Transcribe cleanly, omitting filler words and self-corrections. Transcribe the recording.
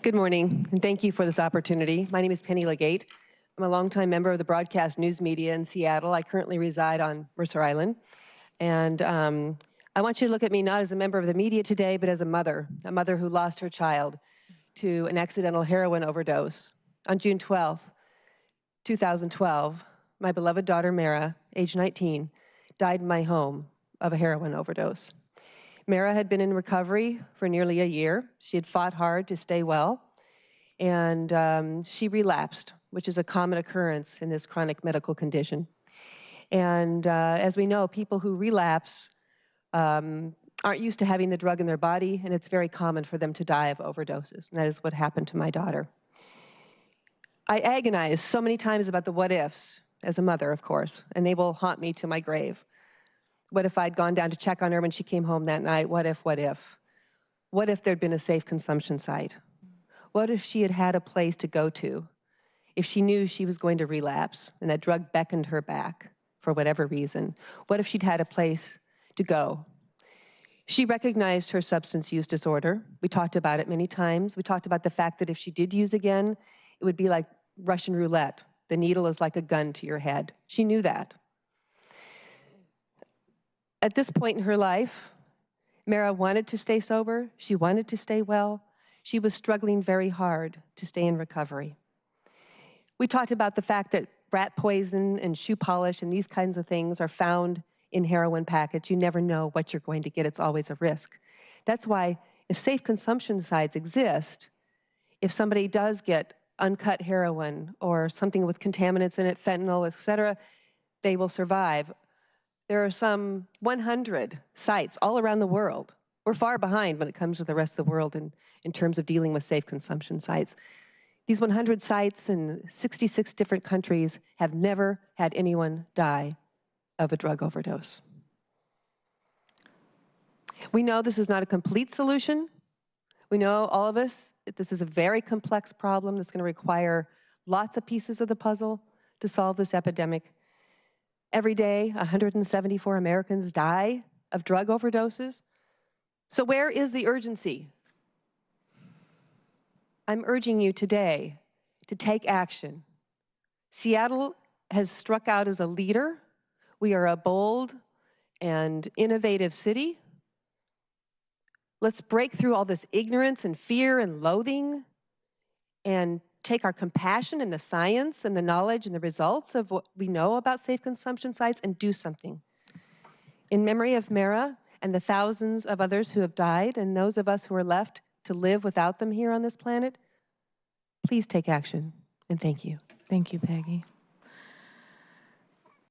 Good morning, and thank you for this opportunity. My name is LeGate. I'm a longtime member of the broadcast news media in Seattle. I currently reside on Mercer Island. And I want you to look at me not as a member of the media today, but as a mother who lost her child to an accidental heroin overdose. On June 12, 2012, my beloved daughter, Mara, age 19, died in my home of a heroin overdose. Mara had been in recovery for nearly a year. She had fought hard to stay well, and she relapsed, which is a common occurrence in this chronic medical condition. And as we know, people who relapse aren't used to having the drug in their body, and it's very common for them to die of overdoses, and that is what happened to my daughter. I agonized so many times about the what-ifs, as a mother, of course, and they will haunt me to my grave. What if I'd gone down to check on her when she came home that night? What if, what if? What if there'd been a safe consumption site? What if she had had a place to go to? If she knew she was going to relapse and that drug beckoned her back for whatever reason? What if she'd had a place to go? She recognized her substance use disorder. We talked about it many times. We talked about the fact that if she did use again, it would be like Russian roulette. The needle is like a gun to your head. She knew that. At this point in her life, Mara wanted to stay sober. She wanted to stay well. She was struggling very hard to stay in recovery. We talked about the fact that rat poison and shoe polish and these kinds of things are found in heroin packets. You never know what you're going to get. It's always a risk. That's why if safe consumption sites exist, if somebody does get uncut heroin or something with contaminants in it, fentanyl, et cetera, they will survive. There are some 100 sites all around the world. We're far behind when it comes to the rest of the world in terms of dealing with safe consumption sites. These 100 sites in 66 different countries have never had anyone die of a drug overdose. We know this is not a complete solution. We know, all of us, that this is a very complex problem that's going to require lots of pieces of the puzzle to solve this epidemic. Every day, 174 Americans die of drug overdoses. So where is the urgency? I'm urging you today to take action. Seattle has struck out as a leader. We are a bold and innovative city. Let's break through all this ignorance and fear and loathing and take our compassion and the science and the knowledge and the results of what we know about safe consumption sites and do something. In memory of Mara and the thousands of others who have died and those of us who are left to live without them here on this planet, please take action, and thank you. Thank you, Peggy.